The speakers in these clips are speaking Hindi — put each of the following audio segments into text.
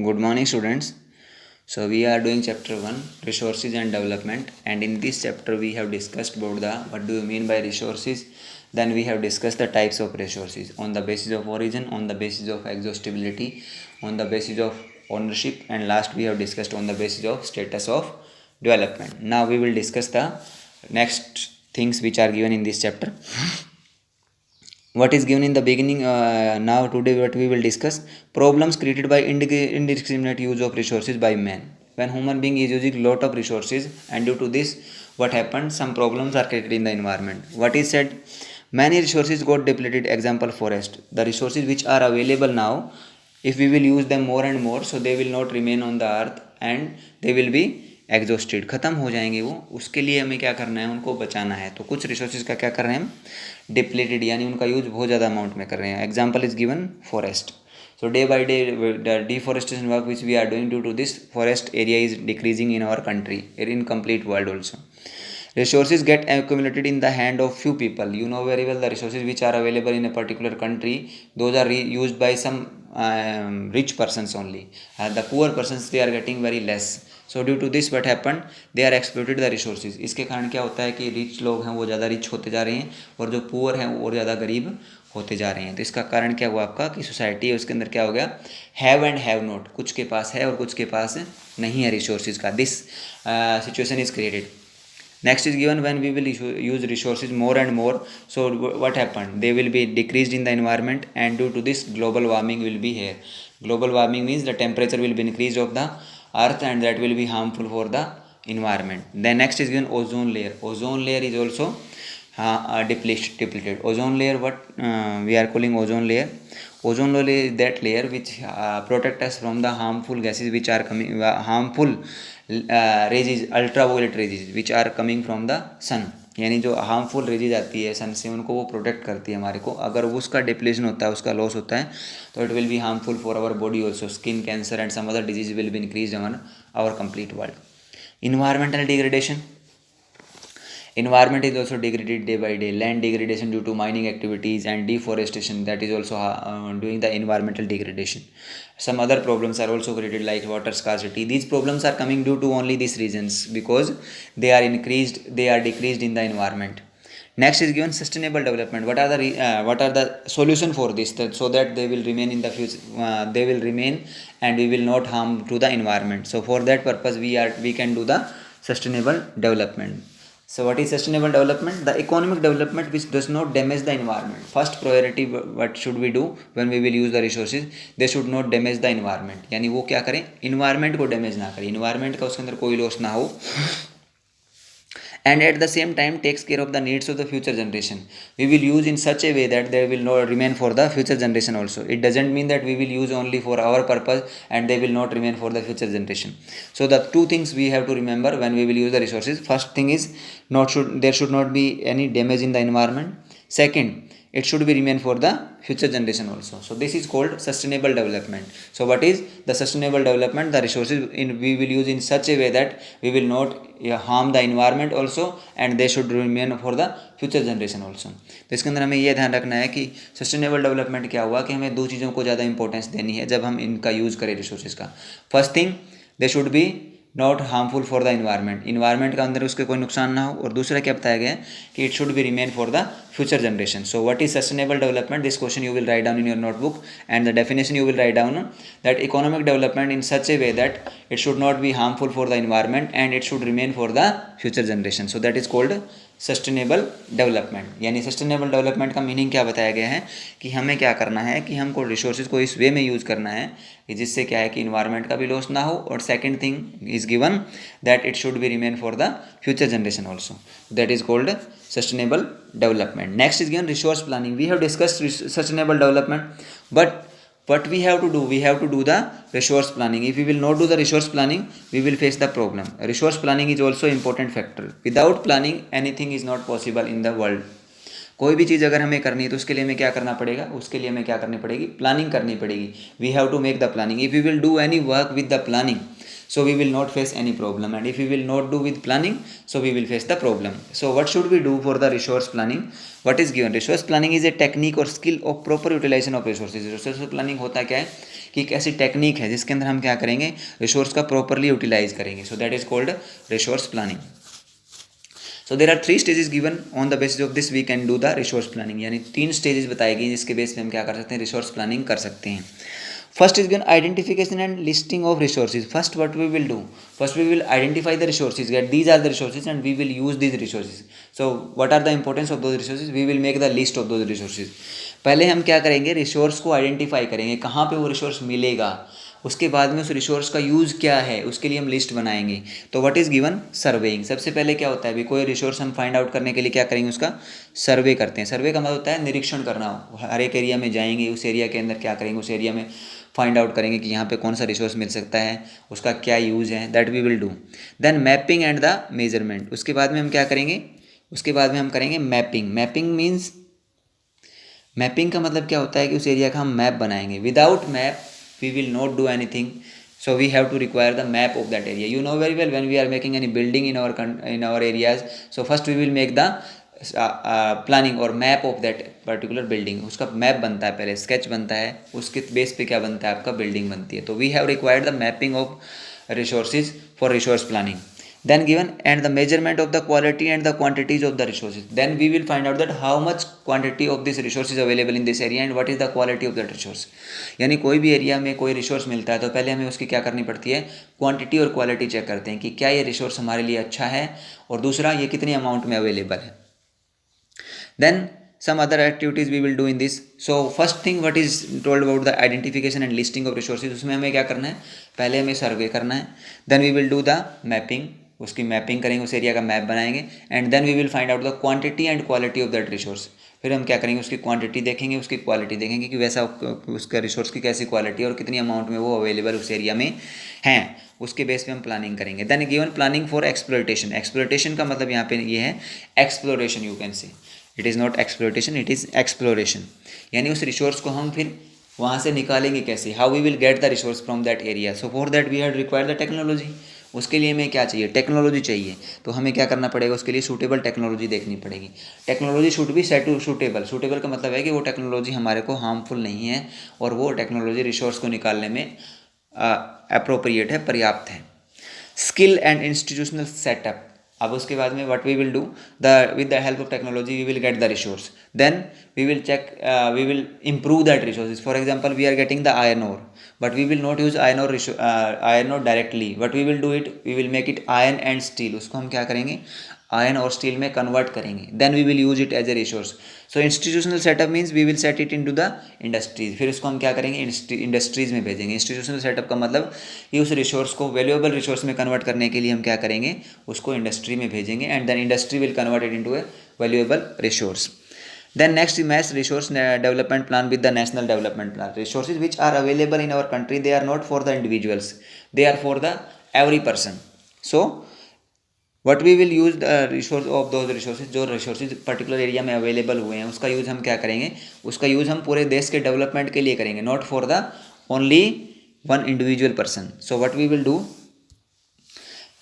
Good morning, students. So we are doing chapter 1, resources and development, and in this chapter we have discussed about the what do you mean by resources. Then we have discussed the types of resources on the basis of origin, on the basis of exhaustibility, on the basis of ownership, and last we have discussed on the basis of status of development. Now we will discuss the next things which are given in this chapter. What is given in the beginning. Now today what we will discuss: problems created by indiscriminate use of resources by man. When human being is using lot of resources, and due to this what happened, some problems are created in the environment. What is said: many resources got depleted. Example, forest. The resources which are available now, if we will use them more and more, so they will not remain on the earth and they will be exhausted, ख़त्म हो जाएंगे वो. उसके लिए हमें क्या करना है, उनको बचाना है. तो कुछ रिसोर्सेज का क्या कर रहे हैं हम, डिप्लेटेड, यानी उनका यूज बहुत ज़्यादा अमाउंट में कर रहे हैं. Example is given forest. So day by day the deforestation work which we are doing, due to this forest area is decreasing in our country, in complete world also. Resources get accumulated in the hand of few people. You know very well the resources which are available in a particular country, those are used by some rich persons only. The poor persons, they are getting very less. So due to this what happened, they are exploited the resources. इसके कारण क्या होता है कि रिच लोग हैं वो ज़्यादा रिच होते जा रहे हैं और जो पुअर हैं वो और ज़्यादा गरीब होते जा रहे हैं. तो इसका कारण क्या हुआ आपका कि सोसाइटी है उसके अंदर क्या हो गया, हैव एंड हैव नॉट, कुछ के पास है और कुछ के पास नहीं है रिसोर्सेज का. This situation is created. Next is given: when we will use resources more and more, so what happened, they will be decreased in the environment, and due to this global warming will be here. Global warming means the temperature will be increased of the earth, and that will be harmful for the environment. Then next is given ozone layer. Ozone layer is also depleted. Ozone layer, what we are calling ozone layer. Ozone layer is that layer which protect us from the harmful gases which are coming, harmful rays, ultraviolet rays which are coming from the sun. यानी जो हार्मफुल रेजेज आती है सन से, उनको वो प्रोटेक्ट करती है हमारे को. अगर उसका डिप्लेशन होता है, उसका लॉस होता है, तो it will be harmful for our body also. Skin cancer and some other disease will be increase on our complete world. Environmental degradation. Environment is also degraded day by day. Land degradation due to mining activities and deforestation, that is also doing the environmental degradation. Some other problems are also created like water scarcity. These problems are coming due to only these reasons, because they are decreased in the environment. Next is given sustainable development. What are the solution for this, so that they will remain in the future, they will remain and we will not harm to the environment. So for that purpose we can do the sustainable development. So what is sustainable development? The economic development which does not damage the environment. First priority what should we do when we will use the resources? They should not damage the environment. यानी वो क्या करें, environment को damage ना करें, environment का उसके अंदर कोई loss ना हो, and at the same time takes care of the needs of the future generation. We will use in such a way that they will not remain for the future generation also. It doesn't mean that we will use only for our purpose and they will not remain for the future generation. So the two things we have to remember when we will use the resources: first thing is there should not be any damage in the environment. Second, it should be remain for the future generation also. So this is called sustainable development. So what is the sustainable development? The resources we will use in such a way that we will not harm the environment also, and they should remain for the future generation also. तो इसके अंदर हमें यह ध्यान रखना है कि सस्टेनेबल डेवलपमेंट क्या हुआ कि हमें दो चीज़ों को ज़्यादा इंपॉर्टेंस देनी है जब हम इनका यूज़ करें रिसोर्सेज का. First thing, they should be not harmful for the environment. Environment का अंदर उसके कोई नुकसान ना हो. और दूसरा क्या बताया गया है कि it should be remain for the future generation. So what is sustainable development? This question you will write down in your notebook, and the definition you will write down that economic development in such A way that it should not be harmful for the environment and it should remain for the future generation. So that is called sustainable development. यानी सस्टेनेबल डेवलपमेंट का मीनिंग क्या बताया गया है कि हमें क्या करना है कि हमको रिसोर्सेज को इस वे में यूज़ करना है कि जिससे क्या है कि इन्वायरमेंट का भी लॉस ना हो, और second thing is given that it should be remain for the future generation also. That is called sustainable development. Next is given resource planning. We have discussed sustainable development, but what we have to do? We have to do the resource planning. If we will not do the resource planning, we will face the problem. Resource planning is also important factor. Without planning, anything is not possible in the world. कोई भी चीज़ अगर हमें करनी है तो उसके लिए हमें क्या करना पड़ेगा, उसके लिए हमें क्या करनी पड़ेगी, प्लानिंग करनी पड़ेगी. We have to make the planning. If we will do any work with the planning, so we will not face any problem, and if we will not do with planning, so we will face the problem. So what should we do for the resource planning? What is given? Resource planning is a technique or skill of proper utilization of resources. Resource planning होता क्या है कि एक ऐसी टेक्निक है जिसके अंदर हम क्या करेंगे, रिसोर्स का प्रॉपरली यूटिलाइज करेंगे. So that is called resource planning. So there are 3 stages given on the basis of this we can do the resource planning. यानी 3 स्टेजेस बताई गई जिसके बेस पे हम क्या कर सकते हैं, रिसोर्स प्लानिंग कर सकते हैं. First is given identification and listing of resources. First what we will do, first we will identify the resources, that these are the resources and we will use these resources. So what are the importance of those resources, we will make the list of those resources. पहले हम क्या करेंगे, रिसोर्स को आइडेंटिफाई करेंगे कहाँ पे वो रिसोर्स मिलेगा. उसके बाद में उस रिसोर्स का यूज़ क्या है उसके लिए हम लिस्ट बनाएंगे. तो व्हाट इज़ गिवन, सर्वेइंग. सबसे पहले क्या होता है, अभी कोई रिसोर्स हम फाइंड आउट करने के लिए क्या करेंगे, उसका सर्वे करते हैं. सर्वे का मतलब होता है निरीक्षण करना. हर एक एरिया में जाएंगे, उस एरिया के अंदर क्या करेंगे, उस एरिया में फाइंड आउट करेंगे कि यहाँ पे कौन सा रिसोर्स मिल सकता है, उसका क्या यूज़ है, that we will do. Then mapping and the measurement. उसके बाद में हम क्या करेंगे, उसके बाद में हम करेंगे मैपिंग. मैपिंग मीन्स, मैपिंग का मतलब क्या होता है कि उस एरिया का हम मैप बनाएंगे. Without map we will not do anything. So we have to require the map of that area. You know very well when we are making any building in our areas. So first we will make the planning और map of that particular building. उसका मैप बनता है, पहले स्केच बनता है, उसके बेस पे क्या बनता है, आपका बिल्डिंग बनती है. तो we have required the mapping of resources for resource planning. then given and the measurement of the quality and the quantities of the resources. Then we will find out that how much quantity of this resource is available in this area and what is the quality of that resource. यानी कोई भी एरिया में कोई रिसोर्स मिलता है तो पहले हमें उसकी क्या करनी पड़ती है, क्वांटिटी और क्वालिटी चेक करते हैं कि क्या ये रिसोर्स हमारे लिए अच्छा है और दूसरा ये कितनी अमाउंट में अवेलेबल है. Then some other activities we will do in this. So first thing what is told about the identification and listing of resources, उसमें हमें क्या करना है, पहले हमें सर्वे करना है. Then we will do the mapping, उसकी मैपिंग करेंगे, उस एरिया का मैप बनाएंगे. And then we will find out the quantity and quality of that resource. फिर हम क्या करेंगे, उसकी क्वांटिटी देखेंगे, उसकी क्वालिटी देखेंगे कि वैसा उसका रिसोर्स की कैसी क्वालिटी और कितनी अमाउंट में वो अवेलेबल उस एरिया में हैं, उसके बेस पे हम प्लानिंग करेंगे. Then given planning for exploitation. Exploitation का मतलब यहाँ पे ये है exploration, you can say. It is not exploitation, it is exploration. यानी उस रिसोर्स को हम फिर वहाँ से निकालेंगे कैसे, how we will get the resource from that area. So for that we had required the technology. उसके लिए हमें क्या चाहिए, टेक्नोलॉजी चाहिए. तो हमें क्या करना पड़ेगा, उसके लिए सूटेबल टेक्नोलॉजी देखनी पड़ेगी. Technology should be suitable. Suitable का मतलब है कि वो टेक्नोलॉजी हमारे को हार्मफुल नहीं है और वो टेक्नोलॉजी रिसोर्स को निकालने में अप्रोप्रिएट है, पर्याप्त है. Skill and institutional setup. अब उसके बाद में what we will do, with the help of technology we will get the resource. Then we will check, we will improve that resources. For example, we are getting the iron ore, but we will not use iron ore directly. What we will do it, we will make it iron and steel. उसको हम क्या करेंगे, आयन और स्टील में कन्वर्ट करेंगे. Then we will use it as a resource. So institutional setup means we will set it into the industries. फिर उसको हम क्या करेंगे, इंडस्ट्रीज में भेजेंगे. इंस्टीट्यूशनल सेटअप का मतलब कि उस रिसोर्स को वैल्यूएबल रिसोर्स में कन्वर्ट करने के लिए हम क्या करेंगे, उसको इंडस्ट्री में भेजेंगे. And then industry will convert it into a valuable resource. Then next is mass resource development plan with the national development plan. Resources which are available in our country, they are not for the individuals, they are for the every person. So what we will use the resource of those resources, जो resources particular area में available हुए हैं उसका यूज़ हम क्या करेंगे, उसका यूज़ हम पूरे देश के डेवलपमेंट के लिए करेंगे, not for the only one individual person. So what we will do,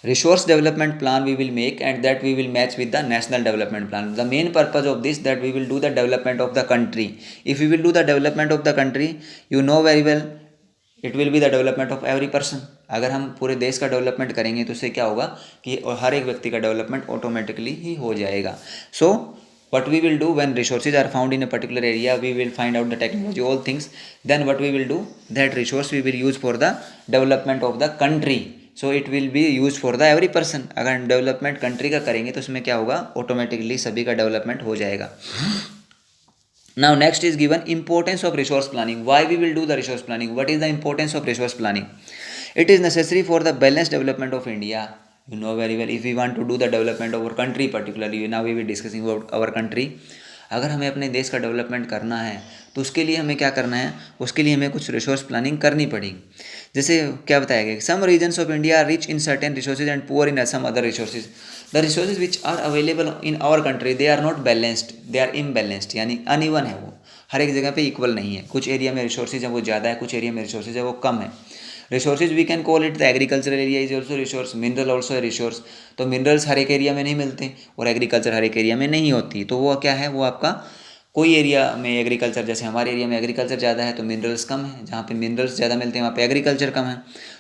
resource development plan we will make and that we will match with the national development plan. The main purpose of this, that we will do the development of the country. If we will do the development of the country, you know very well it will be the development of every person. अगर हम पूरे देश का डेवलपमेंट करेंगे तो उससे क्या होगा कि हर एक व्यक्ति का डेवलपमेंट ऑटोमेटिकली ही हो जाएगा. सो what we will do, when resources are found in a particular area, we will find out the technology, all things. Then what we will do, that resource we will use for the development of the country. So it will B use for the every person. अगर डेवलपमेंट कंट्री का करेंगे तो उसमें क्या होगा, ऑटोमेटिकली सभी का डेवलपमेंट हो जाएगा. Now next is given importance of resource planning. Why we will do the resource planning, what is the importance of resource planning. It is necessary for the balance development of India. You know very well, if we want to do the development of our country particularly, now we will discussing about our country. अगर हमें अपने देश का डेवलपमेंट करना है तो उसके लिए हमें क्या करना है, उसके लिए हमें कुछ रिसोर्स प्लानिंग करनी पड़ेगी. जैसे क्या बताया गया, some reasons of India are rich in certain resources and poor in some other resources. The resources which are available in our country, they are not balanced, they are imbalanced. यानी अनइवन है, वो हर एक जगह पे इक्वल नहीं है. कुछ एरिया में रिसोर्सेज है वो ज़्यादा है, कुछ एरिया में रिसोर्सेज है वो कम है. Resources we can call it the agricultural area is also resource, mineral also है रिसोर्स. तो मिनरल्स हर एक एरिया में नहीं मिलते और एग्रीकल्चर हर एक एरिया में नहीं होती, तो वो क्या है, वो आपका कोई एरिया में एग्रीकल्चर, जैसे हमारे एरिया में एग्रीकल्चर ज़्यादा है तो मिनरल्स कम है, जहाँ पे मिनरल्स ज़्यादा मिलते हैं वहाँ पे एग्रीकल्चर कम है।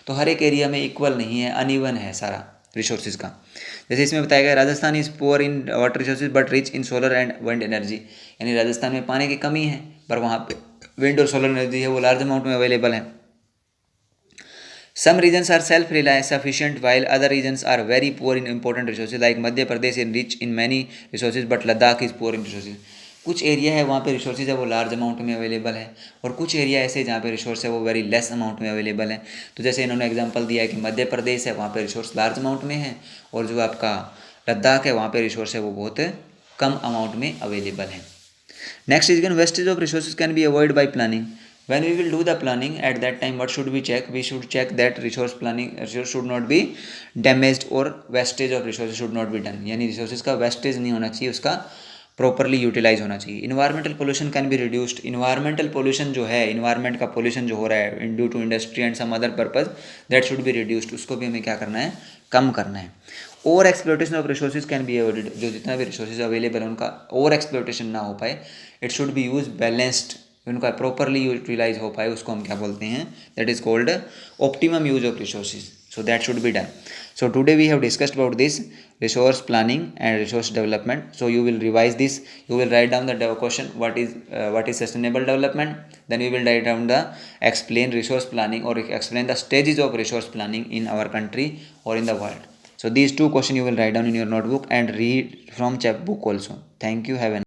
तो हर एक एरिया में इक्वल नहीं है, अनइवन है सारा रिसोर्सेज का। जैसे इसमें बताया गया Rajasthan is poor in water resources but rich in solar and wind energy, यानी राजस्थान में पानी की कमी है पर वहाँ पे विंड और सोलर एनर्जी है वो लार्ज अमाउंट में अवेलेबल है। Some regions are self-sufficient while other regions are very poor in important resources like Madhya Pradesh is rich in many resources but Ladakh is poor in resources। कुछ एरिया है वहाँ पे रिसोर्सेज है वो लार्ज अमाउंट में अवेलेबल है और कुछ एरिया ऐसे जहाँ पे रिसोर्स है वो वेरी लेस अमाउंट में अवेलेबल है। तो जैसे इन्होंने एग्जांपल दिया है कि मध्य प्रदेश है वहाँ पे रिसोर्स लार्ज अमाउंट में है और जो आपका लद्दाख है वहाँ पे रिसोर्स है वो बहुत कम अमाउंट में अवेलेबल है। Next is wastage of resources can be avoid by planning. When we will do the planning, at that time what should we check? We should check that resource should not be damaged or wastage of resources should not be done, यानी resources का wastage नहीं होना चाहिए, उसका प्रॉपरली यूटिलाइज होना चाहिए। Environmental pollution can be reduced. Environmental pollution जो है, इन्वायरमेंट का पोल्यूशन जो हो रहा है due to industry and some other purpose, that should be reduced, उसको भी हमें क्या करना है, कम करना है। Over exploitation of resources can be avoided. जो जितना भी रिसोर्सेज अवेलेबल है उनका ओवर एक्सप्लोटेशन ना हो पाए, it should be use balanced, उनका प्रॉपरली यूटिलाइज हो पाए, उसको हम क्या बोलते हैं, that is called optimum use of resources. So that should be done. So today we have discussed about this resource planning and resource development. So you will revise this. You will write down the question what is sustainable development. Then we will write down the explain resource planning or explain the stages of resource planning in our country or in the world. So these two questions you will write down in your notebook and read from chapbook also. Thank you. Have a